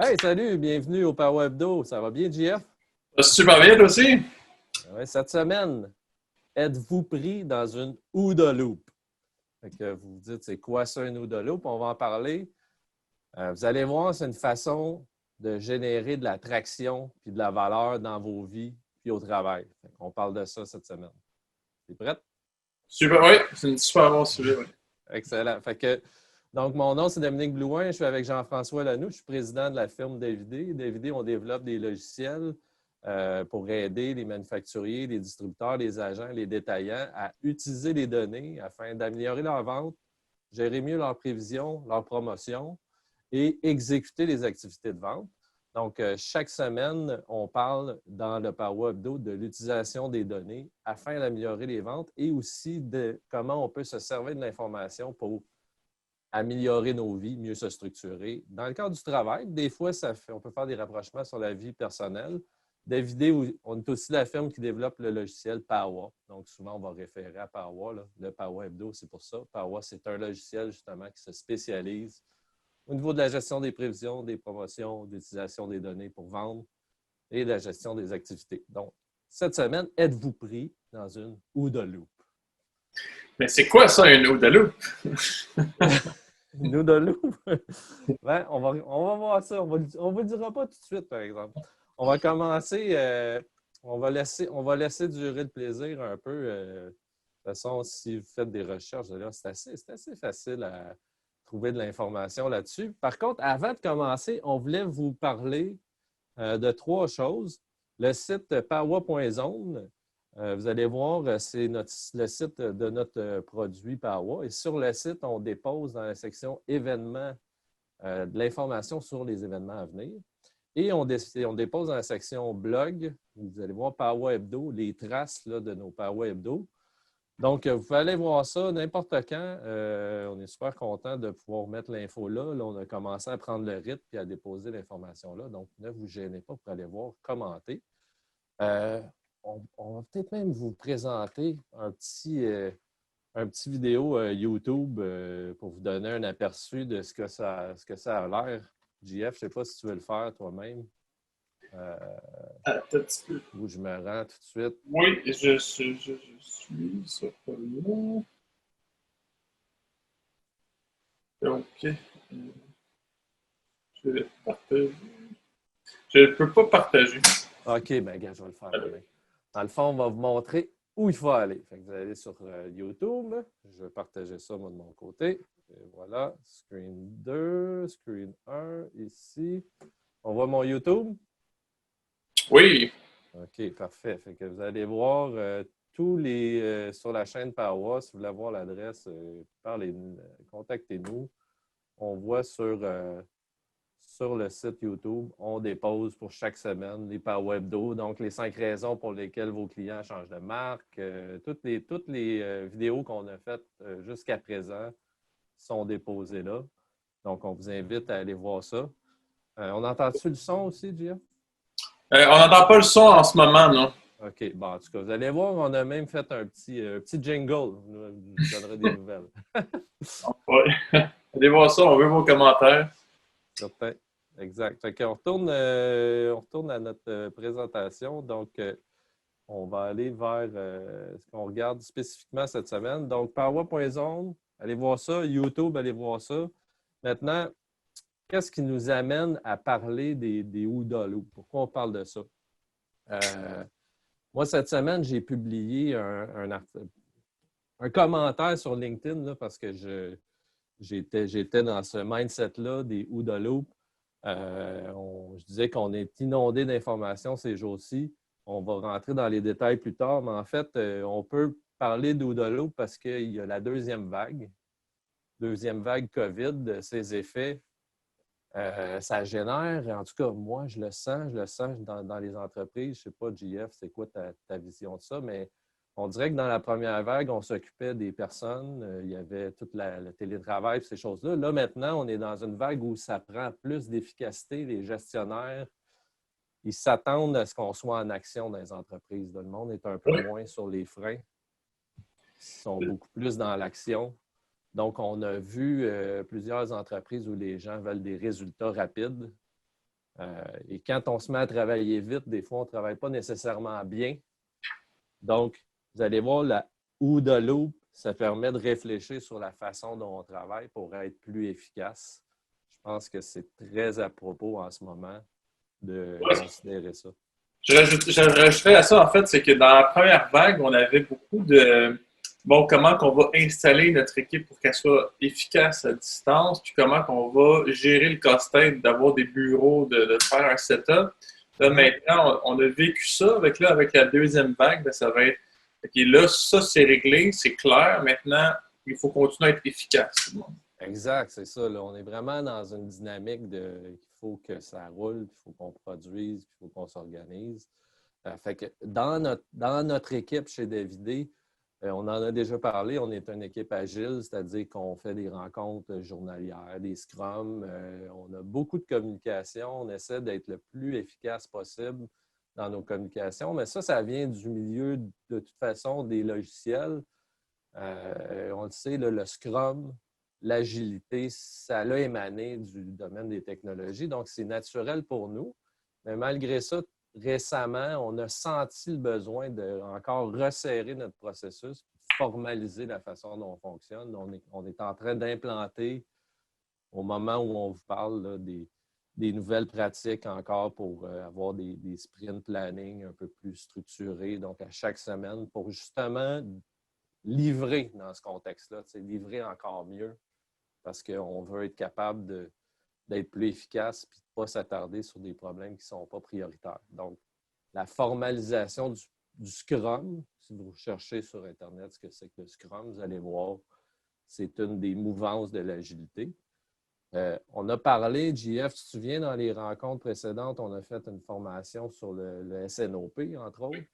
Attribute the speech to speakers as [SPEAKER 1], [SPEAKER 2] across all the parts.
[SPEAKER 1] Hey, salut, bienvenue au Power Hebdo. Ça va bien, JF?
[SPEAKER 2] Ça se super bien, toi aussi?
[SPEAKER 1] Ouais, cette semaine, êtes-vous pris dans une OODA loop? Fait que vous vous dites, c'est quoi ça, une OODA loop? On va en parler. Vous allez voir, c'est une façon de générer de la traction puis de la valeur dans vos vies puis au travail. On parle de ça cette semaine. T'es prête?
[SPEAKER 2] Super, oui, c'est un super bon sujet, oui.
[SPEAKER 1] Excellent. Donc, mon nom, c'est Dominique Blouin. Je suis avec Jean-François Lanoux. Je suis président de la firme Davidé. Davidé, on développe des logiciels pour aider les manufacturiers, les distributeurs, les agents, les détaillants à utiliser les données afin d'améliorer leur vente, gérer mieux leurs prévisions, leur promotion et exécuter les activités de vente. Donc, chaque semaine, on parle dans le Power Hebdo de l'utilisation des données afin d'améliorer les ventes et aussi de comment on peut se servir de l'information pour améliorer nos vies, mieux se structurer. Dans le cadre du travail, des fois, on peut faire des rapprochements sur la vie personnelle. Davidé, on est aussi la firme qui développe le logiciel Power. Donc, souvent, on va référer à Power. Là. Le Power Hebdo, c'est pour ça. Power, c'est un logiciel, justement, qui se spécialise au niveau de la gestion des prévisions, des promotions, d'utilisation des données pour vendre et de la gestion des activités. Donc, cette semaine, êtes-vous pris dans une OODA loop?
[SPEAKER 2] Mais c'est quoi ça, un OODA-loop?
[SPEAKER 1] Une OODA loop? Ben, on va voir ça. On vous le dira pas tout de suite, par exemple. On va commencer. On va laisser durer le plaisir un peu. De toute façon, si vous faites des recherches, là, c'est assez facile à trouver de l'information là-dessus. Par contre, avant de commencer, on voulait vous parler de trois choses. Le site power.zone, vous allez voir, c'est le site de notre produit Power. Et sur le site, on dépose dans la section événements de l'information sur les événements à venir. Et on dépose dans la section blog, vous allez voir Power Hebdo, les traces là, de nos Power Hebdo. Donc, vous pouvez aller voir ça n'importe quand. On est super content de pouvoir mettre l'info là. Là, on a commencé à prendre le rythme et à déposer l'information là. Donc, ne vous gênez pas pour aller voir, commenter. Euh, on va peut-être même vous présenter un petit vidéo YouTube pour vous donner un aperçu de ce que ça a l'air. JF, je ne sais pas si tu veux le faire toi-même. Euh,
[SPEAKER 2] Attends un petit peu.
[SPEAKER 1] Où je me rends tout de suite.
[SPEAKER 2] Oui, je suis sur là. Donc, je vais partager. Je ne peux pas partager.
[SPEAKER 1] OK, ben gars, je vais le faire moi-même. Dans le fond, on va vous montrer où il faut aller. Fait que vous allez sur YouTube. Je vais partager ça, moi, de mon côté. Et voilà, screen 2, screen 1, ici. On voit mon YouTube?
[SPEAKER 2] Oui,
[SPEAKER 1] OK, parfait. Fait que vous allez voir tous les sur la chaîne Power. Si vous voulez avoir l'adresse, parlez-nous, contactez-nous. On voit sur le site YouTube, on dépose pour chaque semaine les Power Hebdo, donc les 5 raisons pour lesquelles vos clients changent de marque. Toutes les vidéos qu'on a faites jusqu'à présent sont déposées là. Donc, on vous invite à aller voir ça. On entend-tu le son aussi, Gia?
[SPEAKER 2] on n'entend pas le son en ce moment, non?
[SPEAKER 1] OK. Bon, en tout cas, vous allez voir, on a même fait un petit jingle. Je vous donnerai des nouvelles.
[SPEAKER 2] Oui. Allez voir ça, on veut vos commentaires.
[SPEAKER 1] Certain. Exact. Fait qu'on on retourne à notre présentation. Donc, on va aller vers ce qu'on regarde spécifiquement cette semaine. Donc, Power.zone, allez voir ça. YouTube, allez voir ça. Maintenant, qu'est-ce qui nous amène à parler des OODA Loop? Pourquoi on parle de ça? Moi, cette semaine, j'ai publié un commentaire sur LinkedIn là, parce que j'étais dans ce mindset-là des OODA Loop. Je disais qu'on est inondé d'informations ces jours-ci. On va rentrer dans les détails plus tard, mais en fait, on peut parler d'OODA Loop parce qu'il y a la deuxième vague COVID, ses effets. Ça génère, en tout cas, moi, je le sens dans les entreprises. Je ne sais pas, JF, c'est quoi ta vision de ça, mais on dirait que dans la première vague, on s'occupait des personnes. Il y avait tout le télétravail, ces choses-là. Là, maintenant, on est dans une vague où ça prend plus d'efficacité. Les gestionnaires, ils s'attendent à ce qu'on soit en action dans les entreprises. Le monde est un peu
[SPEAKER 2] Oui.
[SPEAKER 1] moins sur les freins. Ils sont beaucoup plus dans l'action. Donc, on a vu plusieurs entreprises où les gens veulent des résultats rapides. Et quand on se met à travailler vite, des fois, on ne travaille pas nécessairement bien. Donc, vous allez voir, la OODA Loop, ça permet de réfléchir sur la façon dont on travaille pour être plus efficace. Je pense que c'est très à propos en ce moment de
[SPEAKER 2] Ouais,
[SPEAKER 1] considérer ça.
[SPEAKER 2] je rajouterais à ça, en fait, c'est que dans la première vague, on avait beaucoup de, bon, comment qu'on va installer notre équipe pour qu'elle soit efficace à distance, puis comment qu'on va gérer le casse-tête d'avoir des bureaux, de faire un setup. Là, maintenant, on a vécu ça. Avec la deuxième vague, ben, ça va être, OK, là, ça, c'est réglé, c'est clair. Maintenant, il faut continuer à être efficace.
[SPEAKER 1] Exact, c'est ça. Là. On est vraiment dans une dynamique de il faut que ça roule, il faut qu'on produise, il faut qu'on s'organise. Fait que dans notre équipe chez Davidé, on en a déjà parlé, on est une équipe agile, c'est-à-dire qu'on fait des rencontres journalières, des scrums, on a beaucoup de communication, on essaie d'être le plus efficace possible dans nos communications, mais ça vient du milieu de toute façon des logiciels. On le sait, là, le Scrum, l'agilité, ça a émané du domaine des technologies, donc c'est naturel pour nous. Mais malgré ça, récemment, on a senti le besoin de encore resserrer notre processus, formaliser la façon dont on fonctionne. On est en train d'implanter, au moment où on vous parle, là, des nouvelles pratiques encore pour avoir des sprint planning un peu plus structurés, donc à chaque semaine, pour justement livrer dans ce contexte-là, livrer encore mieux parce qu'on veut être capable d'être plus efficace et de ne pas s'attarder sur des problèmes qui ne sont pas prioritaires. Donc, la formalisation du Scrum, si vous cherchez sur Internet ce que c'est que le Scrum, vous allez voir, c'est une des mouvances de l'agilité. On a parlé, JF, tu te souviens, dans les rencontres précédentes, on a fait une formation sur le SNOP, entre autres.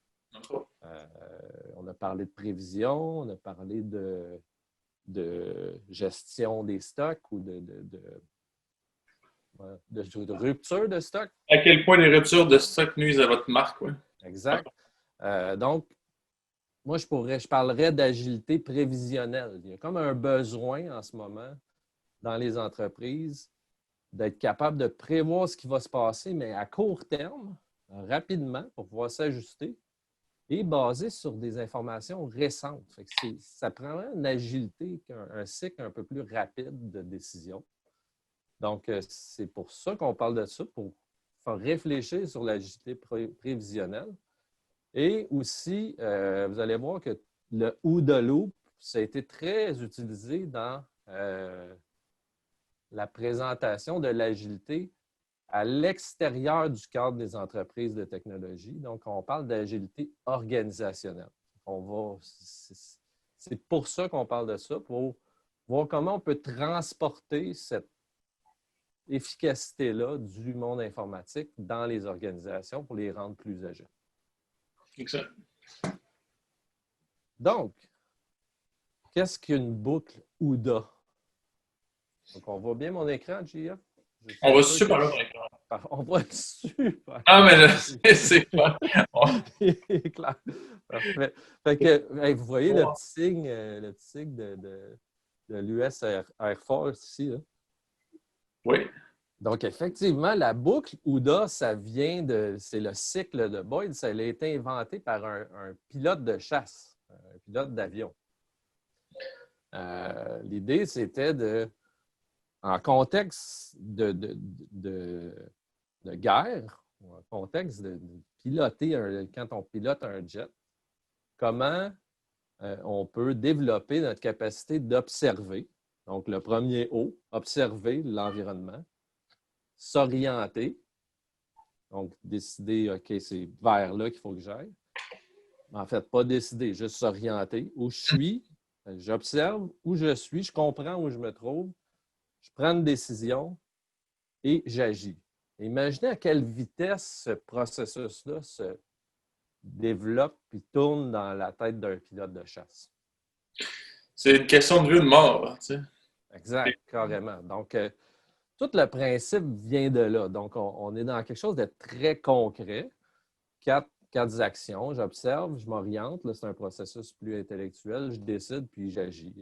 [SPEAKER 1] On a parlé de prévision, on a parlé de gestion des stocks ou de rupture de stock.
[SPEAKER 2] À quel point les ruptures de stock nuisent à votre marque, oui.
[SPEAKER 1] Exact. Donc, moi, je parlerais d'agilité prévisionnelle. Il y a comme un besoin en ce moment dans les entreprises d'être capable de prévoir ce qui va se passer, mais à court terme, rapidement, pour pouvoir s'ajuster et basé sur des informations récentes. Fait que ça prend une agilité, un cycle un peu plus rapide de décision. Donc, c'est pour ça qu'on parle de ça, pour faire réfléchir sur l'agilité prévisionnelle. Et aussi, vous allez voir que le OODA Loop, ça a été très utilisé dans la présentation de l'agilité à l'extérieur du cadre des entreprises de technologie. Donc, on parle d'agilité organisationnelle. C'est pour ça qu'on parle de ça, pour voir comment on peut transporter cette efficacité-là du monde informatique dans les organisations pour les rendre plus agiles.
[SPEAKER 2] Excellent.
[SPEAKER 1] Donc, qu'est-ce qu'une boucle OODA? Donc, on voit bien mon écran, GF?
[SPEAKER 2] On va super bien.
[SPEAKER 1] On voit super.
[SPEAKER 2] Ah, mais c'est pas.
[SPEAKER 1] Clair. Parfait. Fait que, hey, vous voyez le petit signe de l'US Air Force ici. Là.
[SPEAKER 2] Oui.
[SPEAKER 1] Donc, effectivement, la boucle OODA, c'est le cycle de Boyd. Ça a été inventé par un pilote de chasse, un pilote d'avion. L'idée, c'était en contexte de guerre, ou en contexte de piloter, quand on pilote un jet, comment on peut développer notre capacité d'observer. Donc, le premier O, observer l'environnement, s'orienter, donc décider, OK, c'est vers là qu'il faut que j'aille. En fait, pas décider, juste s'orienter. Où je suis, j'observe où je suis, je comprends où je me trouve, je prends une décision et j'agis. Imaginez à quelle vitesse ce processus-là se développe et tourne dans la tête d'un pilote de chasse.
[SPEAKER 2] C'est une question de vie ou de mort. Tu sais.
[SPEAKER 1] Exact, carrément. Donc, tout le principe vient de là. Donc, on est dans quelque chose de très concret. Quatre actions. J'observe, je m'oriente. Là, c'est un processus plus intellectuel. Je décide, puis j'agis.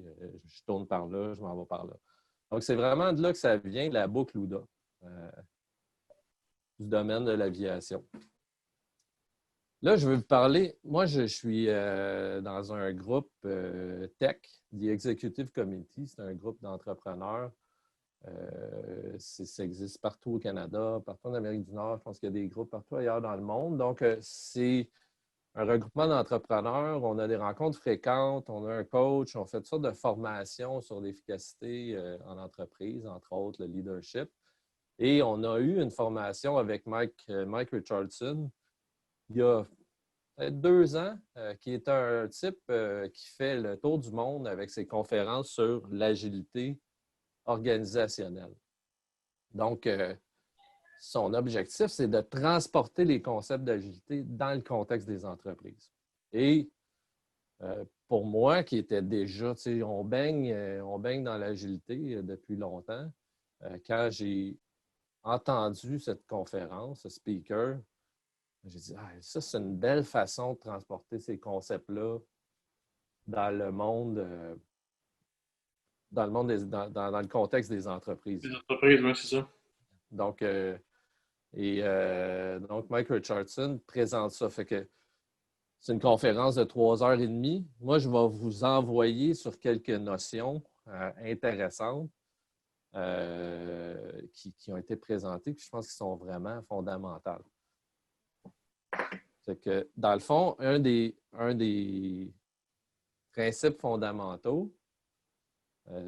[SPEAKER 1] Je tourne par là, je m'en vais par là. Donc, c'est vraiment de là que ça vient, la boucle OODA. du domaine de l'aviation. Là, je veux vous parler. Moi, je suis dans un groupe tech, The Executive Committee. C'est un groupe d'entrepreneurs. Ça existe partout au Canada, partout en Amérique du Nord. Je pense qu'il y a des groupes partout ailleurs dans le monde. Donc, c'est un regroupement d'entrepreneurs. On a des rencontres fréquentes, on a un coach, on fait toutes sortes de formations sur l'efficacité en entreprise, entre autres le leadership. Et on a eu une formation avec Mike Richardson il y a peut-être 2 ans, qui est un type qui fait le tour du monde avec ses conférences sur l'agilité organisationnelle. Donc, son objectif, c'est de transporter les concepts d'agilité dans le contexte des entreprises. Et pour moi, qui était déjà, tu sais, on baigne dans l'agilité depuis longtemps. Quand j'ai entendu cette conférence, ce speaker, j'ai dit, ça, c'est une belle façon de transporter ces concepts-là dans le monde, dans le contexte des entreprises.
[SPEAKER 2] Les entreprises, oui, c'est ça.
[SPEAKER 1] Donc, donc, Mike Richardson présente ça. Fait que c'est une conférence de 3h30. Moi, je vais vous envoyer sur quelques notions intéressantes qui ont été présentées, puis je pense qu'ils sont vraiment fondamentales. C'est que, dans le fond, un des principes fondamentaux,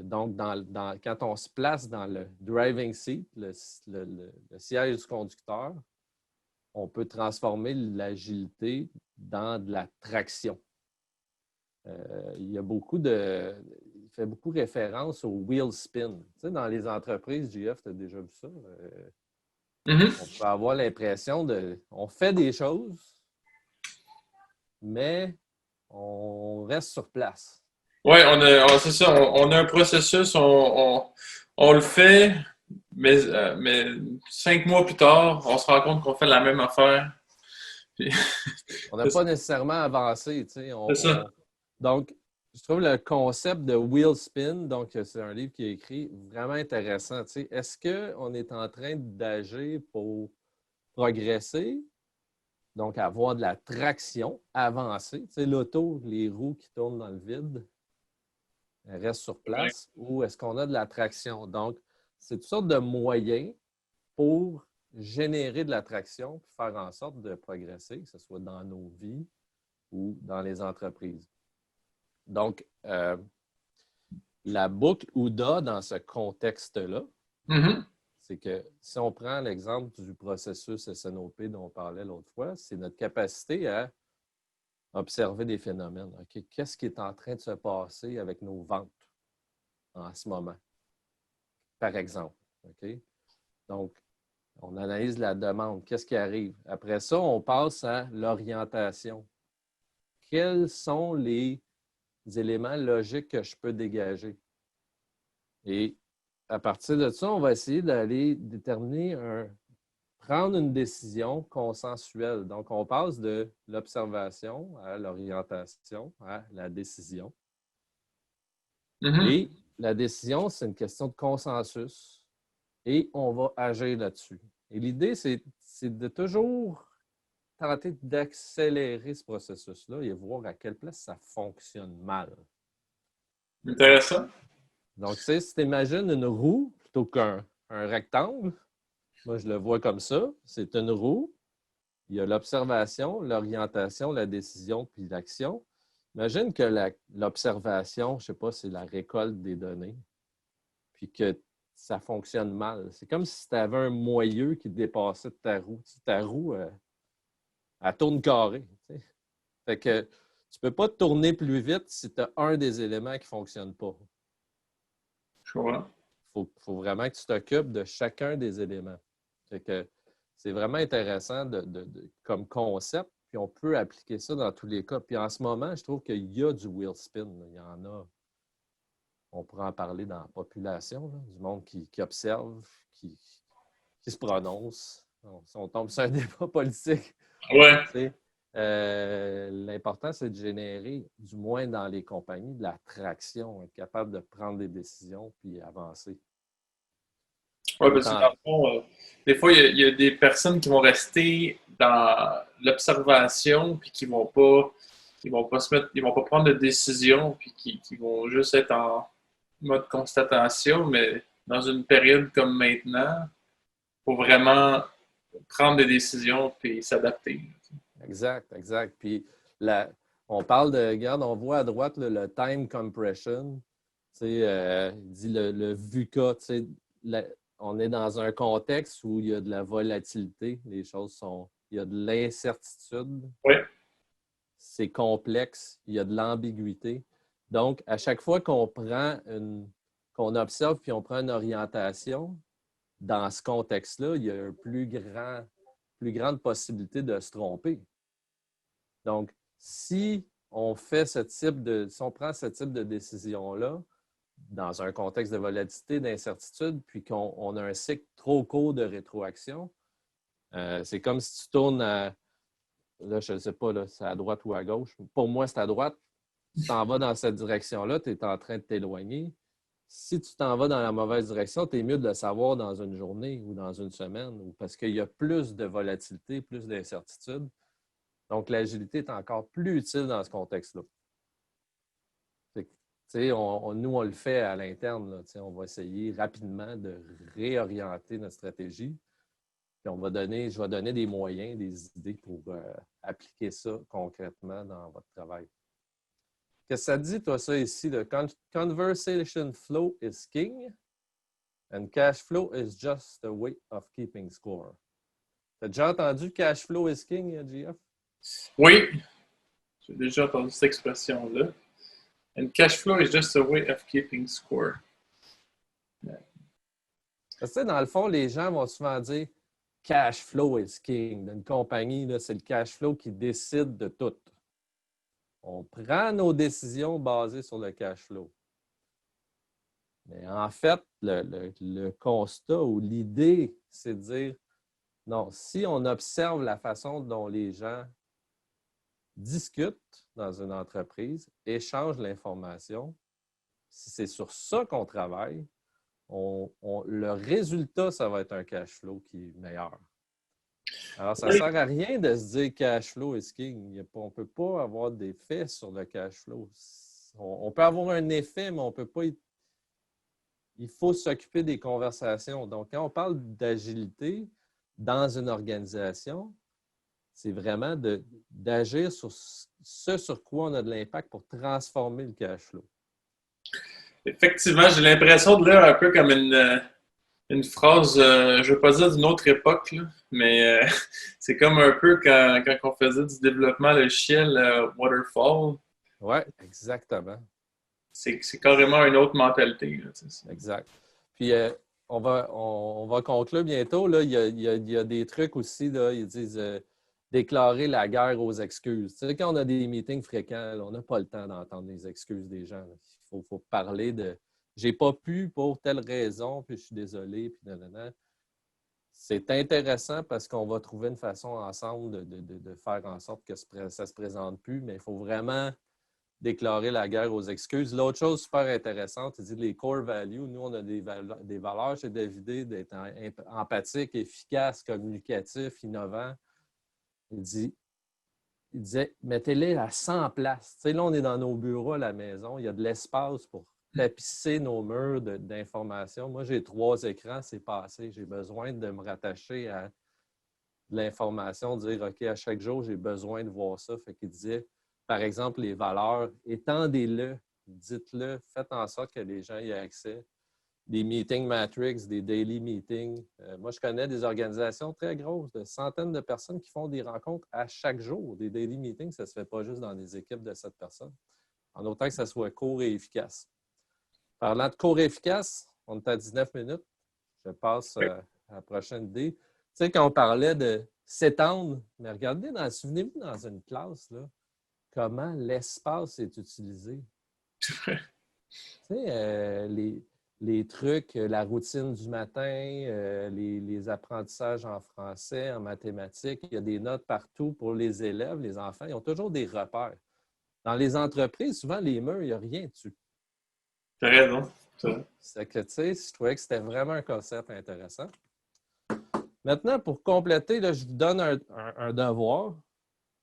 [SPEAKER 1] donc quand on se place dans le driving seat, le siège du conducteur, on peut transformer l'agilité dans de la traction. Il fait beaucoup référence au wheel spin. Tu sais, dans les entreprises, JF, tu as déjà vu ça? On peut avoir l'impression on fait des choses, mais on reste sur place.
[SPEAKER 2] Oui, c'est ça. On a un processus, on le fait, mais 5 mois plus tard, on se rend compte qu'on fait la même affaire. Puis,
[SPEAKER 1] On n'a pas nécessairement avancé. Tu sais,
[SPEAKER 2] c'est ça.
[SPEAKER 1] Donc, je trouve le concept de wheel spin, donc c'est un livre qui est écrit, vraiment intéressant. Tu sais, est-ce qu'on est en train d'agir pour progresser, donc avoir de la traction, avancer? Tu sais, l'auto, les roues qui tournent dans le vide, elles restent sur place, ou est-ce qu'on a de la traction? Donc, c'est toutes sortes de moyens pour générer de la traction et faire en sorte de progresser, que ce soit dans nos vies ou dans les entreprises. Donc, la boucle OODA dans ce contexte-là, c'est que si on prend l'exemple du processus SNOP dont on parlait l'autre fois, c'est notre capacité à observer des phénomènes. Okay? Qu'est-ce qui est en train de se passer avec nos ventes en ce moment, par exemple? Okay? Donc, on analyse la demande. Qu'est-ce qui arrive? Après ça, on passe à l'orientation. Quels sont les éléments logiques que je peux dégager? Et à partir de ça, on va essayer d'aller déterminer prendre une décision consensuelle. Donc, on passe de l'observation à l'orientation, à la décision. Et la décision, c'est une question de consensus et on va agir là-dessus. Et l'idée, c'est de toujours tenter d'accélérer ce processus-là et voir à quelle place ça fonctionne mal.
[SPEAKER 2] Intéressant.
[SPEAKER 1] Donc, tu sais, si tu imagines une roue plutôt qu'un rectangle, moi, je le vois comme ça. C'est une roue. Il y a l'observation, l'orientation, la décision, puis l'action. Imagine que l'observation, je ne sais pas, c'est la récolte des données, puis que ça fonctionne mal. C'est comme si tu avais un moyeu qui dépassait de ta roue. Ta roue, elle tourne carré. Tu sais. Fait que tu ne peux pas tourner plus vite si tu as un des éléments qui ne fonctionne pas.
[SPEAKER 2] Je comprends.
[SPEAKER 1] Il faut vraiment que tu t'occupes de chacun des éléments. Fait que c'est vraiment intéressant comme concept, puis on peut appliquer ça dans tous les cas. Puis en ce moment, je trouve qu'il y a du wheel spin. Il y en a. On pourrait en parler dans la population, là, du monde qui observe, qui se prononce. Si on tombe sur un débat politique,
[SPEAKER 2] Ouais.
[SPEAKER 1] l'important, c'est de générer, du moins dans les compagnies, de la traction, être capable de prendre des décisions puis avancer.
[SPEAKER 2] Oui,
[SPEAKER 1] On est
[SPEAKER 2] parce que dans
[SPEAKER 1] en...
[SPEAKER 2] le fond, des fois, il y a des personnes qui vont rester dans l'observation, puis qui vont pas se mettre, ils vont pas prendre de décision, puis qui vont juste être en mode constatation, mais dans une période comme maintenant, il faut vraiment prendre des décisions puis s'adapter.
[SPEAKER 1] Exact, exact. Puis la... on parle de, regarde, on voit à droite là, le time compression. Tu sais, il dit le VUCA. Tu sais, on est dans un contexte où il y a de la volatilité. Les choses sont. Il y a de l'incertitude.
[SPEAKER 2] Oui,
[SPEAKER 1] C'est complexe. Il y a de l'ambiguïté. Donc, à chaque fois qu'on observe puis on prend une orientation, dans ce contexte-là, il y a une plus grande possibilité de se tromper. Donc, si on prend ce type de décision-là, dans un contexte de volatilité, d'incertitude, puis qu'on a un cycle trop court de rétroaction, c'est comme si tu tournes là, je ne sais pas, là, c'est à droite ou à gauche. Pour moi, c'est à droite. Tu t'en vas dans cette direction-là, tu es en train de t'éloigner. Si tu t'en vas dans la mauvaise direction, tu es mieux de le savoir dans une journée ou dans une semaine, parce qu'il y a plus de volatilité, plus d'incertitude. Donc, l'agilité est encore plus utile dans ce contexte-là. Nous, on le fait à l'interne. Là, on va essayer rapidement de réorienter notre stratégie. Puis je vais donner des moyens, des idées pour appliquer ça concrètement dans votre travail. Qu'est-ce que ça dit, toi, ça ici? Le conversation flow is king and cash flow is just a way of keeping score. T'as déjà entendu cash flow is king, GF?
[SPEAKER 2] oui, j'ai déjà entendu cette expression-là. And cash flow is just a way of keeping score.
[SPEAKER 1] Parce que, dans le fond, les gens vont souvent dire cash flow is king. D'une compagnie, c'est le cash flow qui décide de tout. On prend nos décisions basées sur le cash flow. Mais en fait, le constat ou l'idée, c'est de dire non, si on observe la façon dont les gens discutent dans une entreprise, échangent l'information, si c'est sur ça qu'on travaille, le résultat, ça va être un cash flow qui est meilleur. Alors, ça ne sert à rien de se dire cash flow is king. On ne peut pas avoir d'effet sur le cash flow. On peut avoir un effet, mais on ne peut pas. Il faut s'occuper des conversations. Donc, quand on parle d'agilité dans une organisation, c'est vraiment d'agir sur ce sur quoi on a de l'impact pour transformer le cash flow.
[SPEAKER 2] Effectivement, j'ai l'impression de lire un peu comme une phrase, je ne veux pas dire d'une autre époque, là, mais c'est comme un peu quand on faisait du développement logiciel waterfall.
[SPEAKER 1] Oui, exactement.
[SPEAKER 2] C'est carrément une autre mentalité. Là,
[SPEAKER 1] exact. Puis, on va conclure bientôt. Là. Il y a des trucs aussi. Là, ils disent déclarer la guerre aux excuses. Tu sais, quand on a des meetings fréquents, là, on n'a pas le temps d'entendre les excuses des gens. Là. Il faut parler de j'ai pas pu pour telle raison, puis je suis désolé, puis nanana. C'est intéressant parce qu'on va trouver une façon ensemble de faire en sorte que ça ne se présente plus, mais il faut vraiment déclarer la guerre aux excuses. L'autre chose super intéressante, c'est les core values. Nous, on a des valeurs chez Davidé d'être empathique, efficace, communicatif, innovant. Il disait, mettez-les à 100 places. Tu sais, là, on est dans nos bureaux à la maison. Il y a de l'espace pour tapisser nos murs d'informations. Moi, j'ai 3 écrans, c'est passé. J'ai besoin de me rattacher à de l'information, dire, OK, à chaque jour, j'ai besoin de voir ça. Fait qu'il disait, par exemple, les valeurs, étendez-le, dites-le, faites en sorte que les gens y aient accès. Des meeting matrix, des daily meetings. Moi, je connais des organisations très grosses, de centaines de personnes qui font des rencontres à chaque jour. Des daily meetings, ça ne se fait pas juste dans des équipes de 7 personnes. En autant que ça soit court et efficace. Parlant de court et efficace, on est à 19 minutes. Je passe à la prochaine idée. Tu sais, quand on parlait de s'étendre, mais regardez, souvenez-vous dans une classe, là, comment l'espace est utilisé. Tu sais, les trucs, la routine du matin, les apprentissages en français, en mathématiques, il y a des notes partout pour les élèves, les enfants, ils ont toujours des repères. Dans les entreprises, souvent, les murs, il n'y a rien dessus.
[SPEAKER 2] T'as raison.
[SPEAKER 1] C'est que, tu sais, je trouvais que c'était vraiment un concept intéressant. Maintenant, pour compléter, là, je vous donne un devoir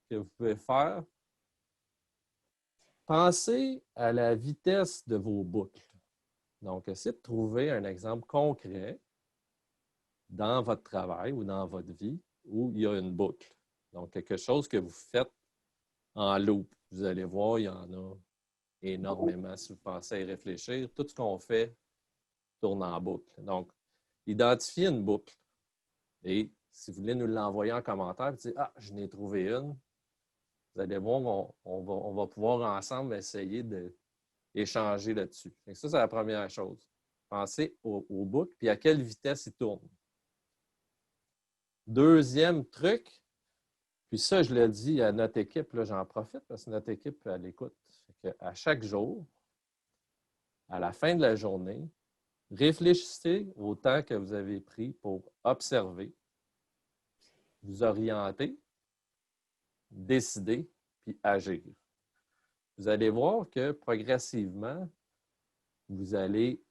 [SPEAKER 1] que vous pouvez faire. Pensez à la vitesse de vos boucles. Donc, essayez de trouver un exemple concret dans votre travail ou dans votre vie où il y a une boucle. Donc, quelque chose que vous faites en loop. Vous allez voir, il y en a énormément si vous pensez à y réfléchir. Tout ce qu'on fait tourne en boucle. Donc, identifiez une boucle. Et si vous voulez nous l'envoyer en commentaire, vous dites « Ah, je n'ai trouvé une », vous allez voir, on va pouvoir ensemble essayer d'échanger là-dessus. Ça, c'est la première chose. Pensez au boucle, puis à quelle vitesse il tourne. Deuxième truc, puis ça, je l'ai dit à notre équipe, là, j'en profite parce que notre équipe, elle écoute. À chaque jour, à la fin de la journée, réfléchissez au temps que vous avez pris pour observer, vous orienter, décider, puis agir. Vous allez voir que progressivement, vous allez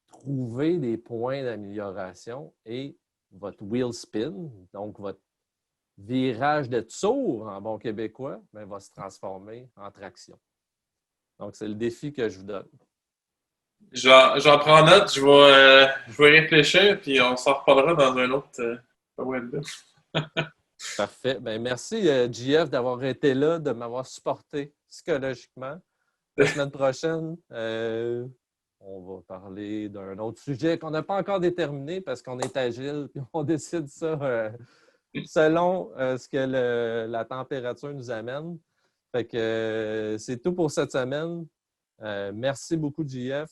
[SPEAKER 1] trouver des points d'amélioration et votre wheel spin, donc votre virage de tour en bon québécois, bien, va se transformer en traction. Donc, c'est le défi que je vous donne.
[SPEAKER 2] J'en prends note, je vais réfléchir, puis on s'en reparlera dans un autre web.
[SPEAKER 1] Parfait. Bien, merci, JF, d'avoir été là, de m'avoir supporté psychologiquement. La semaine prochaine, on va parler d'un autre sujet qu'on n'a pas encore déterminé parce qu'on est agile et on décide ça selon ce que la température nous amène. Fait que c'est tout pour cette semaine. Merci beaucoup, JF.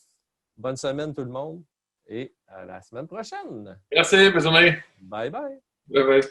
[SPEAKER 1] Bonne semaine, tout le monde. Et à la semaine prochaine.
[SPEAKER 2] Merci, bonne journée.
[SPEAKER 1] Bye bye.
[SPEAKER 2] Bye bye.